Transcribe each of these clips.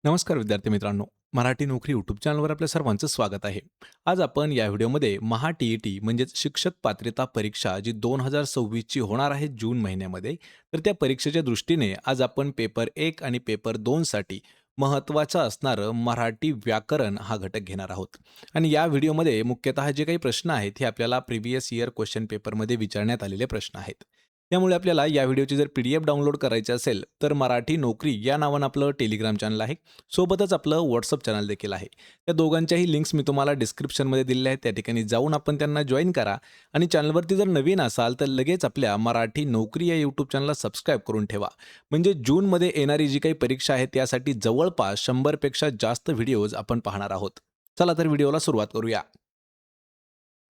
नमस्कार विद्यार्थी मित्रांनो. मराठी नोकरी यूट्यूब चॅनलवर आपल्या सर्वांचं स्वागत आहे. आज आपण या व्हिडिओमध्ये महा-टी-ई-टी म्हणजेच शिक्षक पात्रता परीक्षा जी 2026 ची होणार आहे जून महिन्यामध्ये, तर त्या परीक्षेच्या दृष्टीने आज आपण पेपर 1 आणि पेपर 2 साठी महत्त्वाचं असणारं मराठी व्याकरण हा घटक घेणार आहोत. आणि या व्हिडिओमध्ये मुख्यतः जे काही प्रश्न आहेत, हे आपल्याला प्रिव्हियस इयर क्वेश्चन पेपरमध्ये विचारण्यात आलेले प्रश्न आहेत. त्यामुळे आपल्याला या व्हिडिओची जर पी-डी-एफ डाउनलोड करायची असेल, तर मराठी नोकरी या नावानं आपलं टेलिग्राम चॅनल आहे. सोबतच आपलं WhatsApp चॅनल देखील आहे. त्या दोघांच्याही लिंक्स मी तुम्हाला डिस्क्रिप्शनमध्ये दिलेल्या आहेत. त्या ठिकाणी जाऊन आपण त्यांना जॉइन करा आणि चॅनलवरती जर नवीन असाल, तर लगेच आपल्या मराठी नोकरी या यूट्यूब चॅनलला सबस्क्राईब करून ठेवा. म्हणजे जूनमध्ये येणारी जी काही परीक्षा आहे, त्यासाठी जवळपास 100 पेक्षा जास्त व्हिडिओज आपण पाहणार आहोत. चला तर व्हिडिओला सुरुवात करूया.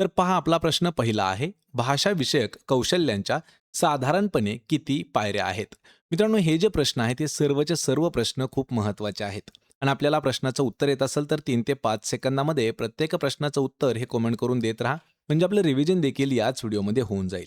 तर पहा आपला प्रश्न पहिला आहे, भाषा विषयक कौशल्यांच्या साधारणपणे किती पायऱ्या आहेत? मित्रांनो, हे जे प्रश्न आहेत ते सर्वचे सर्व प्रश्न खूप महत्त्वाचे आहेत आणि आपल्याला प्रश्नाचं उत्तर येत असेल तर 3 ते 5 सेकंदामध्ये प्रत्येक प्रश्नाचं उत्तर हे कमेंट करून देत राहा. म्हणजे आपलं रिव्हिजन देखील याच व्हिडिओमध्ये होऊन जाईल.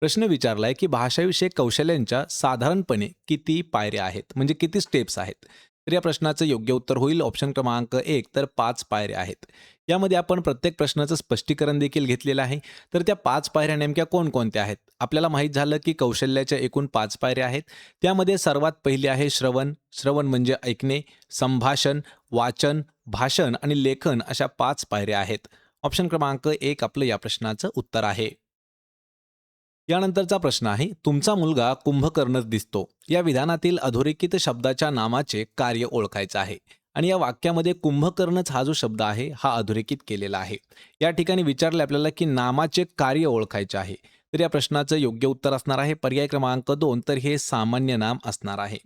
प्रश्न विचारलाय की भाषाविषयक कौशल्यांच्या साधारणपणे किती पायऱ्या आहेत? म्हणजे किती स्टेप्स आहेत? तर या प्रश्नाचं योग्य उत्तर होईल ऑप्शन क्रमांक 1, तर 5 पायऱ्या आहेत. यामध्ये आपण प्रत्येक प्रश्नाचं स्पष्टीकरण देखील घेतलेलं आहे. तर त्या 5 पायऱ्या नेमक्या कोणकोणत्या आहेत? आपल्याला माहीत झालं की कौशल्याच्या एकूण 5 पायऱ्या आहेत. त्यामध्ये सर्वात पहिली आहे श्रवण. श्रवण म्हणजे ऐकणे, संभाषण, वाचन, भाषण आणि लेखन अशा 5 पायऱ्या आहेत. ऑप्शन क्रमांक 1 आपलं या प्रश्नाचं उत्तर आहे. यानंतरचा प्रश्न आहे, तुमचा मुलगा कुंभकर्ण दिसतो. या विधानातील अधोरेखित शब्दाच्या नामाचे कार्य ओळखायचं आहे. आणि या वाक्यामध्ये कुंभकर्णच हा जो शब्द आहे, हा अधोरेखित केलेला आहे. या ठिकाणी विचारले आपल्याला की नामाचे कार्य ओळखायचे आहे. तर या प्रश्नाचं योग्य उत्तर असणार आहे पर्याय क्रमांक 2, तर हे सामान्य नाम असणार आहे.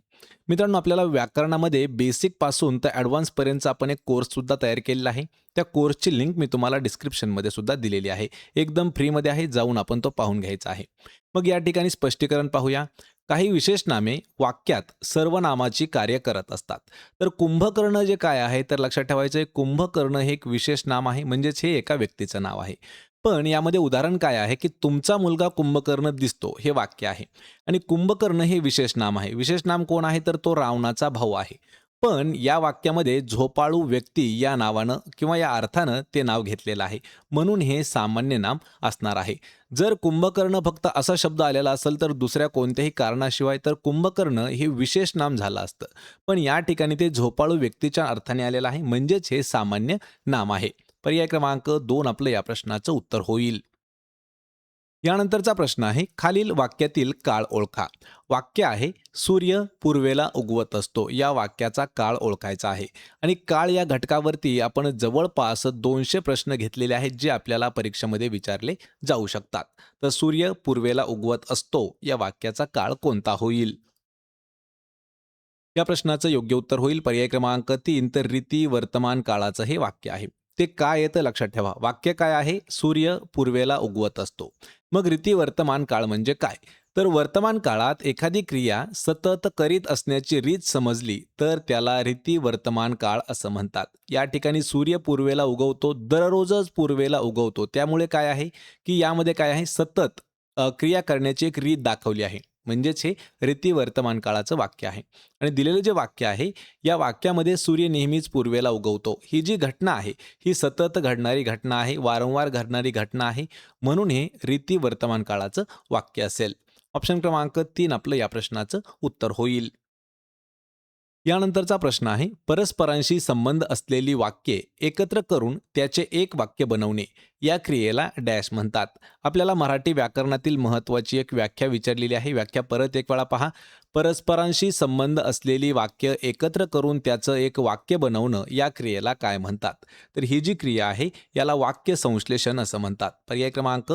मित्रांनो, आपल्याला व्याकरणामध्ये बेसिक पासून तर ॲडव्हान्स पर्यंतचा आपण एक कोर्स सुद्धा तयार केलेला आहे. त्या कोर्सची लिंक मी तुम्हाला डिस्क्रिप्शनमध्ये सुद्धा दिलेली आहे. एकदम फ्रीमध्ये आहे, जाऊन आपण तो पाहून घ्यायचा आहे. मग या ठिकाणी स्पष्टीकरण पाहूया. काही विशेष नामे वाक्यात सर्वनामाची कार्य करत असतात. तर कुंभकर्ण जे काय आहे, तर लक्षात ठेवायचं आहे, कुंभकर्ण हे एक विशेष नाम आहे, म्हणजेच हे एका व्यक्तीचं नाव आहे. पण यामध्ये उदाहरण काय आहे, की तुमचा मुलगा कुंभकर्ण दिसतो हे वाक्य आहे आणि कुंभकर्ण हे विशेष नाम आहे. विशेष नाम कोण आहे, तर तो रावणाचा भाऊ आहे. पण या वाक्यामध्ये झोपाळू व्यक्ती या नावानं किंवा या अर्थानं ते नाव घेतलेलं आहे. म्हणून हे सामान्य नाम असणार आहे. जर कुंभकर्ण फक्त असा शब्द आलेला असेल तर दुसऱ्या कोणत्याही कारणाशिवाय, तर कुंभकर्ण हे विशेष नाम झालं असतं. पण या ठिकाणी ते झोपाळू व्यक्तीच्या अर्थाने आलेलं आहे, म्हणजेच हे सामान्य नाम आहे. पर्याय क्रमांक 2 आपलं या प्रश्नाचं उत्तर होईल. यानंतरचा प्रश्न आहे, खालील वाक्यातील काळ ओळखा. वाक्य आहे, सूर्य पूर्वेला उगवत असतो. या वाक्याचा काळ ओळखायचा आहे आणि काळ या घटकावरती आपण जवळपास 200 प्रश्न घेतलेले आहेत, जे आपल्याला परीक्षेमध्ये विचारले जाऊ शकतात. तर सूर्य पूर्वेला उगवत असतो या वाक्याचा काळ कोणता होईल? या प्रश्नाचं योग्य उत्तर होईल पर्याय क्रमांक 3, तर रीती वर्तमान काळाचं हे वाक्य आहे. ते काय येतं लक्षात ठेवा. वाक्य काय आहे? सूर्य पूर्वेला उगवत असतो. मग रीती वर्तमान काळ म्हणजे काय? तर वर्तमान काळात एखादी क्रिया सतत करीत असण्याची रीत समजली तर त्याला रीती वर्तमान काळ असं म्हणतात. या ठिकाणी सूर्य पूर्वेला उगवतो, दररोजच पूर्वेला उगवतो. त्यामुळे काय आहे, की यामध्ये काय आहे, सतत क्रिया करण्याची एक रीत दाखवली आहे. म्हणजेच हे रीती वर्तमान काळाचं वाक्य आहे. आणि दिलेलं जे वाक्य आहे, या वाक्यामध्ये सूर्य नेहमीच पूर्वेला उगवतो. ही जी घटना आहे, ही सतत घडणारी घटना आहे, वारंवार घडणारी घटना आहे. म्हणून हे रीती वर्तमान काळाचं वाक्य असेल. ऑप्शन क्रमांक 3 आपलं या प्रश्नाचं उत्तर होईल. यानंतरचा प्रश्न आहे, परस्परांशी संबंध असलेली वाक्ये एकत्र करून त्याचे एक वाक्य बनवणे या क्रियेला डॅश म्हणतात. आपल्याला मराठी व्याकरणातील महत्त्वाची एक व्याख्या विचारलेली आहे. व्याख्या परत एक वेळा पहा. परस्परांशी संबंध असलेली वाक्य एकत्र करून त्याचं एक वाक्य बनवणं या क्रियेला काय म्हणतात? तर ही जी क्रिया आहे, याला वाक्य संश्लेषण असं म्हणतात. पर्याय क्रमांक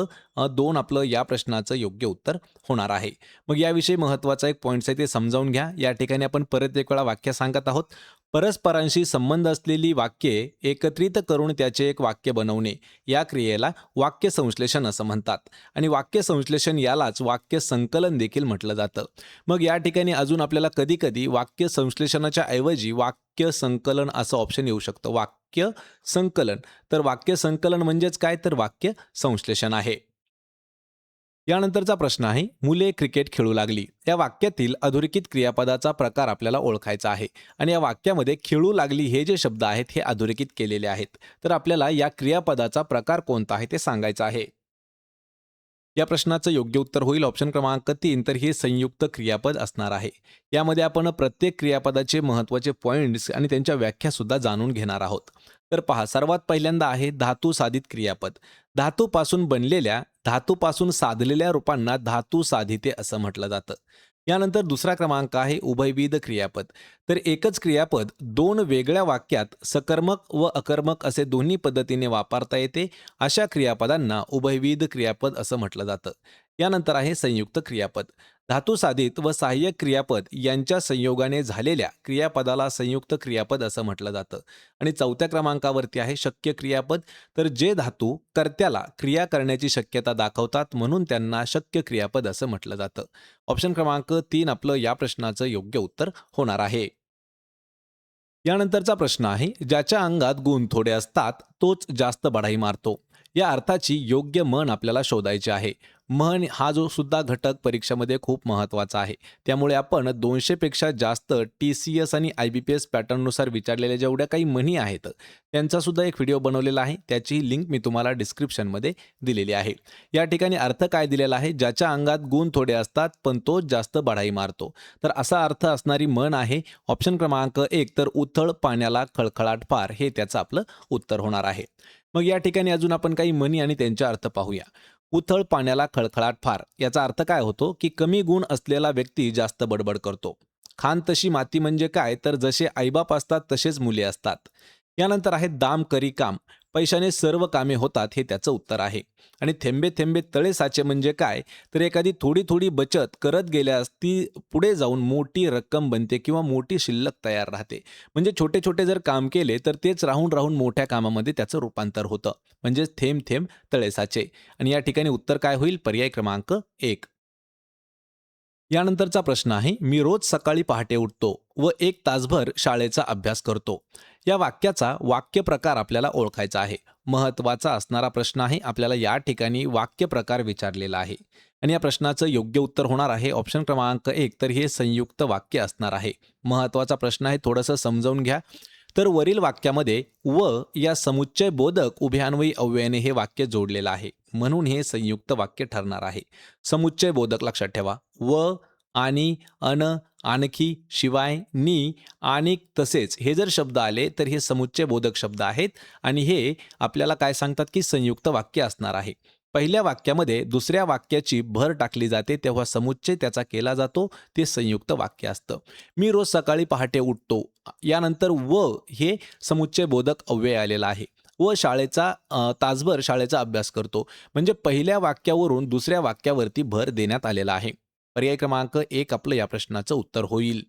2 आपलं या प्रश्नाचं योग्य उत्तर होणार आहे. मग याविषयी महत्त्वाचा एक पॉईंट्स आहे, ते समजावून घ्या. या ठिकाणी आपण परत एक वेळा वाक्य सांगत आहोत. परस्परांशी संबंध असलेली वाक्ये एकत्रित करून त्याचे एक वाक्य बनवणे या क्रियेला वाक्य संश्लेषण असं म्हणतात आणि वाक्य संश्लेषण यालाच वाक्य संकलन देखील म्हटलं जातं. मग या ठिकाणी अजून आपल्याला कधी-कधी वाक्य संश्लेषणाच्या ऐवजी वाक्य संकलन असं ऑप्शन येऊ शकतं. वाक्य संकलन. तर वाक्य संकलन म्हणजेच काय? तर वाक्य संश्लेषण आहे. यानंतरचा प्रश्न आहे, मुले क्रिकेट खेळू लागली. या वाक्यातील अधोरेखित क्रियापदाचा प्रकार आपल्याला ओळखायचा आहे आणि या वाक्यामध्ये खेळू लागली हे जे शब्द आहेत हे अधोरेखित केलेले आहेत. तर आपल्याला या क्रियापदाचा प्रकार कोणता आहे ते सांगायचं आहे. या प्रश्नाचं योग्य उत्तर होईल ऑप्शन क्रमांक 3, तर हे संयुक्त क्रियापद असणार आहे. यामध्ये आपण प्रत्येक क्रियापदाचे महत्त्वाचे पॉइंट्स आणि त्यांच्या व्याख्या सुद्धा जाणून घेणार आहोत. तर पहा, सर्वात पहिल्यांदा आहे धातू साधित क्रियापद. धातूपासून बनलेल्या, धातूपासून साधलेल्या रूपांना धातू साधिते असं म्हटलं जातं. यानंतर दुसरा क्रमांक आहे उभयविध क्रियापद. तर एकच क्रियापद दोन वेगळ्या वाक्यात सकर्मक व अकर्मक असे दोन्ही पद्धतीने वापरता येते, अशा क्रियापदांना उभयविध क्रियापद असं म्हटलं जातं. यानंतर आहे संयुक्त क्रियापद. धातुसाधित व सहाय्यक क्रियापद यांच्या संयोगाने झालेल्या क्रियापदाला संयुक्त क्रियापद असं म्हटलं जातं. आणि चौथ्या क्रमांकावरती आहे शक्य क्रियापद. तर जे धातू कर्त्याला क्रिया करण्याची शक्यता दाखवतात म्हणून त्यांना शक्य क्रियापद असं म्हटलं जातं. ऑप्शन क्रमांक 3 आपलं या प्रश्नाचं योग्य उत्तर होणार आहे. यानंतरचा प्रश्न आहे, ज्याच्या अंगात गुण थोडे असतात तोच जास्त बढाई मारतो. या अर्थाची योग्य म्हण आपल्याला शोधायची आहे. म्हण हा जो सुद्धा घटक परीक्षेमध्ये खूप महत्त्वाचा आहे. त्यामुळे आपण 200 पेक्षा जास्त TCS आणि IBPS पॅटर्ननुसार विचारलेल्या जेवढ्या काही म्हणी आहेत त्यांचा सुद्धा एक व्हिडिओ बनवलेला आहे. त्याची लिंक मी तुम्हाला डिस्क्रिप्शनमध्ये दिलेली आहे. या ठिकाणी अर्थ काय दिलेला आहे, ज्याच्या अंगात गुण थोडे असतात पण तोच जास्त बढाई मारतो. तर असा अर्थ असणारी म्हण आहे ऑप्शन क्रमांक 1, तर उथळ पाण्याला खळखळाट फार, हे त्याचं आपलं उत्तर होणार आहे. मग या ठिकाणी अजून आपण काही म्हणी आणि त्यांचा अर्थ पाहूया. उथळ पाण्याला खळखळाट फार याचा अर्थ काय होतो, की कमी गुण असलेला व्यक्ती जास्त बडबड करतो. खान तशी माती म्हणजे काय, तर जसे आईबाप असतात तसेच मुले असतात. यानंतर आहे दाम करी काम, पैशाने सर्व कामे होतात, हे त्याचं उत्तर आहे. आणि थेंबे थेंबे तळे साचे म्हणजे काय, तर एखादी थोडी थोडी बचत करत गेल्यास ती पुढे जाऊन मोठी रक्कम बनते किंवा मोठी शिल्लक तयार राहते. म्हणजे छोटे छोटे जर काम केले तर तेच राहून राहून मोठ्या कामामध्ये त्याचं रूपांतर होतं. म्हणजे थेंब थेंब तळे साचे. आणि या ठिकाणी उत्तर काय होईल, पर्याय क्रमांक 1. यानंतरचा प्रश्न आहे, मी रोज सकाळी पहाटे उठतो व 1 तासभर शाळेचा अभ्यास करतो. या वाक्याचा वाक्य प्रकार आपल्याला ओळखायचा आहे. महत्त्वाचा असणारा प्रश्न आहे. आपल्याला या ठिकाणी वाक्य प्रकार विचारलेला आहे आणि या प्रश्नाचं योग्य उत्तर होणार आहे ऑप्शन क्रमांक 1, तर हे संयुक्त वाक्य असणार आहे. महत्त्वाचा प्रश्न आहे, थोडंसं समजावून घ्या. तर वरील वाक्यामध्ये व या समुच्चय बोधक उभयान्वयी अव्ययाने हे वाक्य जोडलेलं आहे म्हणून हे संयुक्त वाक्य ठरणार आहे. समुच्चय बोधक लक्षात ठेवा. व, आणि, अन, आणखी, शिवाय, नी, आणि, तसेच हे जर शब्द आले तर हे समुच्चय बोधक शब्द आहेत आणि हे आपल्याला काय सांगतात, की संयुक्त वाक्य असणार आहे. पहिल्या वाक्यामध्ये दुसऱ्या वाक्याची भर टाकली जाते तेव्हा समुच्चय त्याचा केला जातो, ते संयुक्त वाक्य असतं. मी रोज सकाळी पहाटे उठतो. यानंतर व हे समुच्चय बोधक अव्यय आलेला आहे. व तासभर शाळेचा अभ्यास करतो. म्हणजे पहिल्या वाक्यावरून दुसऱ्या वाक्यावरती भर देण्यात आलेला आहे. पर्याय क्रमांक 1 आपलं या प्रश्नाचं उत्तर होईल.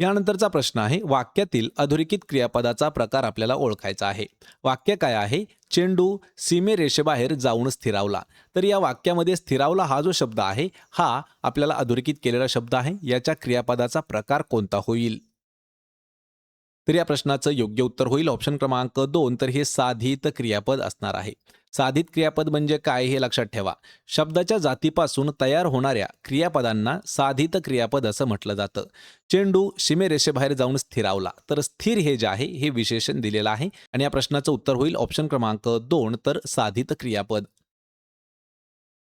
यानंतरचा प्रश्न आहे, वाक्यातील अधोरेखित क्रियापदाचा प्रकार आपल्याला ओळखायचा आहे. वाक्य काय आहे, चेंडू सीमेरेषेबाहेर जाऊन स्थिरावला. तर या वाक्यामध्ये स्थिरावला हा जो शब्द आहे हा आपल्याला अधोरेखित केलेला शब्द आहे. याच्या क्रियापदाचा प्रकार कोणता होईल. तर या प्रश्नाचं योग्य उत्तर होईल ऑप्शन क्रमांक 2, तर हे साधित क्रियापद असणार आहे. साधित क्रियापद म्हणजे काय हे लक्षात ठेवा. शब्दाच्या जातीपासून तयार होणाऱ्या क्रियापदांना साधित क्रियापद असं म्हटलं जातं. चेंडू सीमेरेषेबाहेर जाऊन स्थिरावला, तर स्थिर हे जे आहे हे विशेषण दिलेलं आहे आणि या प्रश्नाचं उत्तर होईल ऑप्शन क्रमांक 2, तर साधित क्रियापद.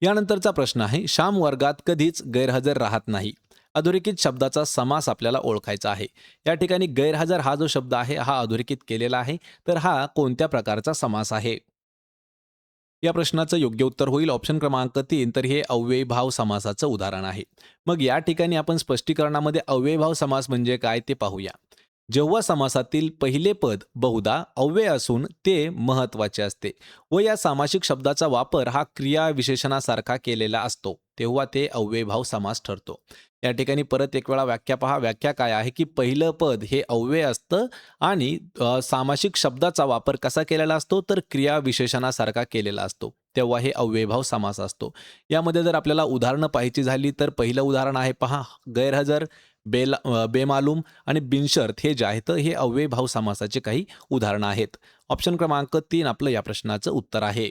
यानंतरचा प्रश्न आहे, श्याम वर्गात कधीच गैरहजर राहत नाही. अधोरेखित शब्दाचा समास आपल्याला ओळखायचा आहे. या ठिकाणी गैरहजर हा जो शब्द आहे हा अधोरेखित केलेला आहे. तर हा कोणत्या प्रकारचा समास आहे. या प्रश्नाचं योग्य उत्तर होईल ऑप्शन क्रमांक 3, तर हे अव्ययीभाव समासाचं उदाहरण आहे. मग या ठिकाणी आपण स्पष्टीकरणामध्ये अव्ययीभाव समास म्हणजे काय ते पाहूया. जेव्हा समासातील पहिले पद बहुधा अव्यय असून ते महत्वाचे असते व या सामासिक शब्दाचा वापर हा क्रिया विशेषणासारखा केलेला असतो तेव्हा ते अव्ययीभाव समास ठरतो. या ठिकाणी परत एक वेळा व्याख्या पहा. व्याख्या काय आहे, की पहिलं पद हे अव्यय असतं आणि सामासिक शब्दाचा वापर कसा केलेला असतो, तर क्रिया विशेषणासारखा केलेला असतो तेव्हा हे अव्ययीभाव समास असतो. यामध्ये जर आपल्याला उदाहरणं पाहायची झाली तर पहिलं उदाहरण आहे पहा, गैरहजर, बेमालूम आणि बिनशर्त हे जे आहेत हे अव्ययीभाव समासाचे काही उदाहरणं आहेत. ऑप्शन क्रमांक 3 आपलं या प्रश्नाचं उत्तर आहे.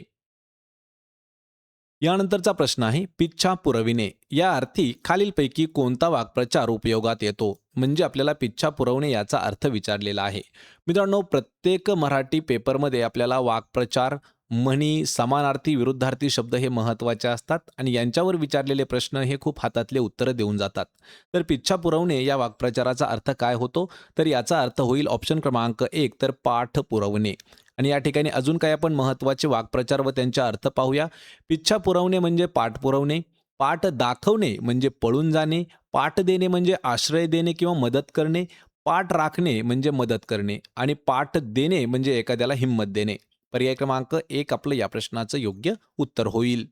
यानंतरचा प्रश्न आहे पिच्छा पुरविणे या अर्थी खालीलपैकी कोणता वाक्प्रचार उपयोगात येतो. म्हणजे आपल्याला पिच्छा पुरवणे याचा अर्थ विचारलेला आहे. मित्रांनो, प्रत्येक मराठी पेपरमध्ये आपल्याला वाक्प्रचार, म्हणी, समानार्थी विरुद्धार्थी शब्द हे महत्त्वाचे असतात आणि यांच्यावर विचारलेले प्रश्न हे खूप हातातले उत्तरं देऊन जातात. तर पिच्छा पुरवणे या वाक्प्रचाराचा अर्थ काय होतो, तर याचा अर्थ होईल ऑप्शन क्रमांक 1 तर पाठ पुरवणे. आणि या ठिकाणी अजून काही आपण महत्त्वाचे वाक्प्रचार व त्यांचे अर्थ पाहूया. पिच्छा पुरवणे म्हणजे पाठ पुरवणे, पाठ दाखवणे म्हणजे पळून जाणे, पाठ देणे म्हणजे आश्रय देणे किंवा मदत करणे, पाठ राखणे म्हणजे मदत करणे आणि पाठ देणे म्हणजे एखाद्याला हिंमत देणे. पर्याय क्रमांक 1 आपलं या प्रश्नाचं योग्य उत्तर होईल.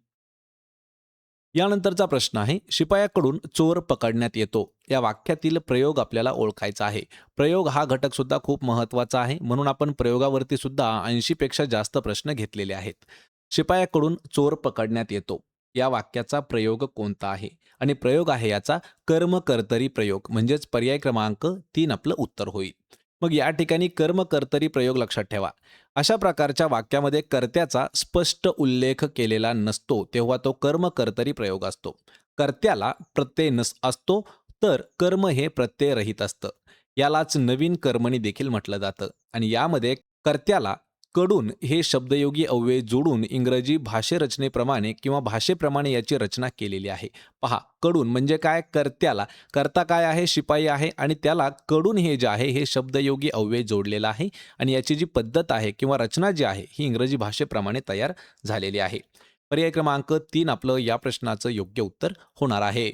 यानंतरचा प्रश्न आहे शिपायाकडून चोर पकडण्यात येतो या वाक्यातील प्रयोग आपल्याला ओळखायचा आहे. प्रयोग हा घटक सुद्धा खूप महत्त्वाचा आहे, म्हणून आपण प्रयोगावरती सुद्धा 80 पेक्षा जास्त प्रश्न घेतलेले आहेत. शिपायाकडून चोर पकडण्यात येतो या वाक्याचा प्रयोग कोणता आहे आणि प्रयोग आहे याचा कर्मकर्तरी प्रयोग म्हणजेच पर्याय क्रमांक 3 आपलं उत्तर होईल. मग या ठिकाणी कर्मकर्तरी प्रयोग लक्षात ठेवा. अशा प्रकारच्या वाक्यामध्ये कर्त्याचा स्पष्ट उल्लेख केलेला नसतो तेव्हा तो कर्मकर्तरी प्रयोग असतो. कर्त्याला प्रत्यय असतो तर कर्म हे प्रत्ययरहित असतं. यालाच नवीन कर्मणी देखील म्हटलं जातं आणि यामध्ये कर्त्याला कडून हे शब्दयोगी अव्यय जोडून इंग्रजी भाषेरचनेप्रमाणे किंवा भाषेप्रमाणे याची रचना केलेली आहे. पहा, कडून म्हणजे काय, कर्त्याला, कर्ता काय आहे, शिपाई आहे आणि त्याला कडून हे जे आहे हे शब्दयोगी अव्यय जोडलेलं आहे आणि याची जी पद्धत आहे किंवा रचना जी आहे ही इंग्रजी भाषेप्रमाणे तयार झालेली आहे. पर्याय क्रमांक 3 आपलं या प्रश्नाचं योग्य उत्तर होणार आहे.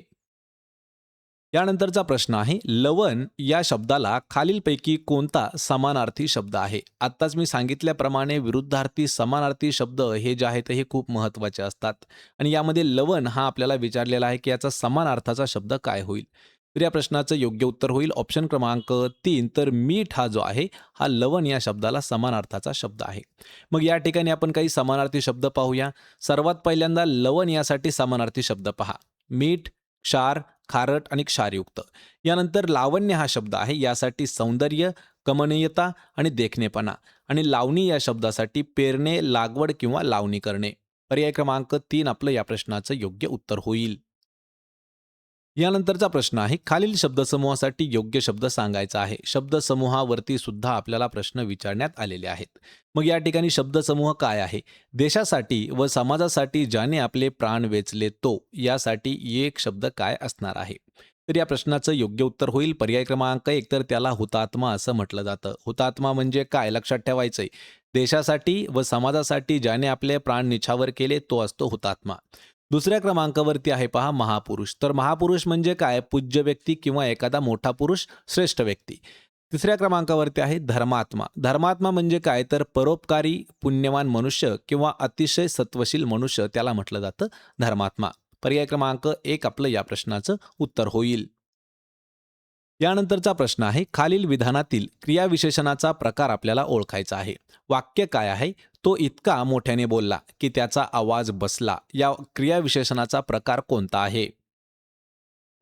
यानंतरचा प्रश्न आहे लवण या शब्दाला खालीलपैकी कोणता समानार्थी शब्द आहे. आत्ताच मी सांगितल्याप्रमाणे विरुद्धार्थी समानार्थी शब्द हे जे आहेत हे खूप महत्त्वाचे असतात आणि यामध्ये लवण हा आपल्याला विचारलेला आहे की याचा समानार्थाचा शब्द काय होईल. तर या प्रश्नाचं योग्य उत्तर होईल ऑप्शन क्रमांक 3 तर मीठ हा जो आहे हा लवण या शब्दाला समानार्थाचा शब्द आहे. मग या ठिकाणी आपण काही समानार्थी शब्द पाहूया. सर्वात पहिल्यांदा लवण यासाठी समानार्थी शब्द पहा. मीठ, क्षार, खारट आणि क्षारयुक्त. यानंतर लावण्य हा शब्द आहे यासाठी सौंदर्य, कमनीयता आणि देखणेपणा आणि लावणी या शब्दासाठी पेरणे, लागवड किंवा लावणी करणे. पर्याय क्रमांक 3 आपलं या प्रश्नाचं योग्य उत्तर होईल. यानंतरचा प्रश्न आहे खालील शब्दसमूहासाठी योग्य शब्द सांगायचा आहे. शब्दसमूहावरती सुद्धा आपल्याला प्रश्न विचारण्यात आलेले आहेत. मग या ठिकाणी शब्दसमूह काय आहे. देशासाठी व समाजासाठी ज्याने आपले प्राण वेचले तो यासाठी एक शब्द काय असणार आहे. तर या प्रश्नाचं योग्य उत्तर होईल पर्याय क्रमांक 1 तर त्याला हुतात्मा असं म्हटलं जातं. हुतात्मा म्हणजे काय लक्षात ठेवायचंय. देशासाठी व समाजासाठी ज्याने आपले प्राण निछावर केले तो असतो हुतात्मा. दुसऱ्या क्रमांकावरती आहे पहा महापुरुष. तर महापुरुष म्हणजे काय, पूज्य व्यक्ती किंवा एखादा मोठा पुरुष, श्रेष्ठ व्यक्ती. तिसऱ्या क्रमांकावरती आहे धर्मात्मा. धर्मात्मा म्हणजे काय, तर परोपकारी पुण्यवान मनुष्य किंवा अतिशय सत्वशील मनुष्य त्याला म्हटलं जातं धर्मात्मा. पर्याय क्रमांक 1 आपलं या प्रश्नाचं उत्तर होईल. यानंतरचा प्रश्न आहे खालील विधानातील क्रियाविशेषणाचा प्रकार आपल्याला ओळखायचा आहे. वाक्य काय आहे, तो इतका मोठ्याने बोलला की त्याचा आवाज बसला या क्रियाविशेषणाचा प्रकार कोणता आहे.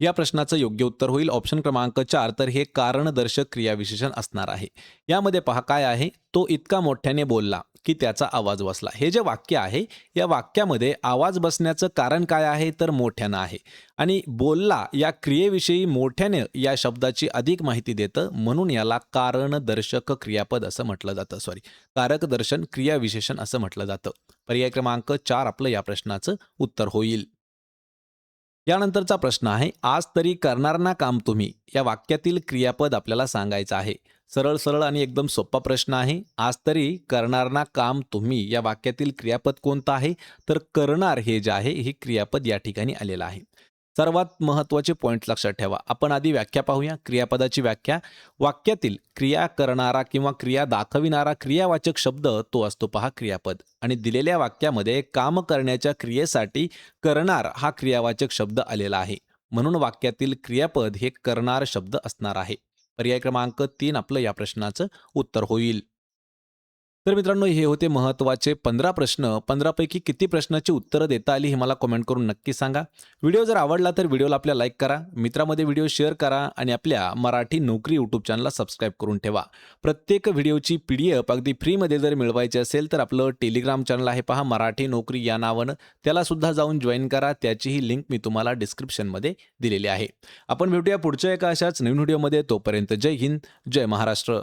या प्रश्नाचं योग्य उत्तर होईल ऑप्शन क्रमांक 4 तर हे कारणदर्शक क्रियाविशेषण असणार आहे. यामध्ये पहा काय आहे, तो इतका मोठ्याने बोलला की त्याचा आवाज बसला. हे जे वाक्य आहे या वाक्यामध्ये आवाज बसण्याचं कारण काय आहे तर मोठ्यानं आहे आणि बोलला या क्रियेविषयी मोठ्याने या शब्दाची अधिक माहिती देतं, म्हणून याला कारणदर्शक क्रियापद असं म्हटलं जातं. कारकदर्शन क्रियाविशेषण असं म्हटलं जातं. पर्याय क्रमांक 4 आपलं या प्रश्नाचं उत्तर होईल. यानंतरचा प्रश्न आहे आज तरी करणार ना काम तुम्ही या वाक्यातील क्रियापद आपल्याला सांगायचं आहे. सरळ सरळ आणि एकदम सोपा प्रश्न आहे. आज तरी करणार ना काम तुम्ही या वाक्यातील क्रियापद कोणतं आहे तर करणार हे जे आहे हे क्रियापद या ठिकाणी आलेलं आहे. सर्वात महत्त्वाचे पॉईंट लक्षात ठेवा. आपण आधी व्याख्या पाहूया. क्रियापदाची व्याख्या. वाक्यातील क्रिया करणारा किंवा क्रिया दाखविणारा क्रियावाचक शब्द तो असतो पहा क्रियापद आणि दिलेल्या वाक्यामध्ये काम करण्याच्या क्रियेसाठी करणार हा क्रियावाचक शब्द आलेला आहे, म्हणून वाक्यातील क्रियापद हे करणार शब्द असणार आहे. पर्याय क्रमांक 3 आपलं या प्रश्नाचं उत्तर होईल. तर मित्रांनो, हे होते महत्त्वाचे 15 प्रश्न. 15 पैकी किती प्रश्नाची उत्तरं देता आली हे मला कमेंट करून नक्की सांगा. व्हिडिओ जर आवडला तर व्हिडिओला आपल्या लाईक करा, मित्रामध्ये व्हिडिओ शेअर करा आणि आपल्या मराठी नोकरी यूट्यूब चॅनलला सबस्क्राईब करून ठेवा. प्रत्येक व्हिडिओची PDF अगदी फ्रीमध्ये जर मिळवायची असेल तर आपलं टेलिग्राम चॅनल आहे पहा, मराठी नोकरी या नावानं. त्यालासुद्धा जाऊन जॉईन करा. त्याचीही लिंक मी तुम्हाला डिस्क्रिप्शनमध्ये दिलेली आहे. आपण भेटूया पुढच्या एका अशाच नवीन व्हिडिओमध्ये. तोपर्यंत जय हिंद, जय महाराष्ट्र.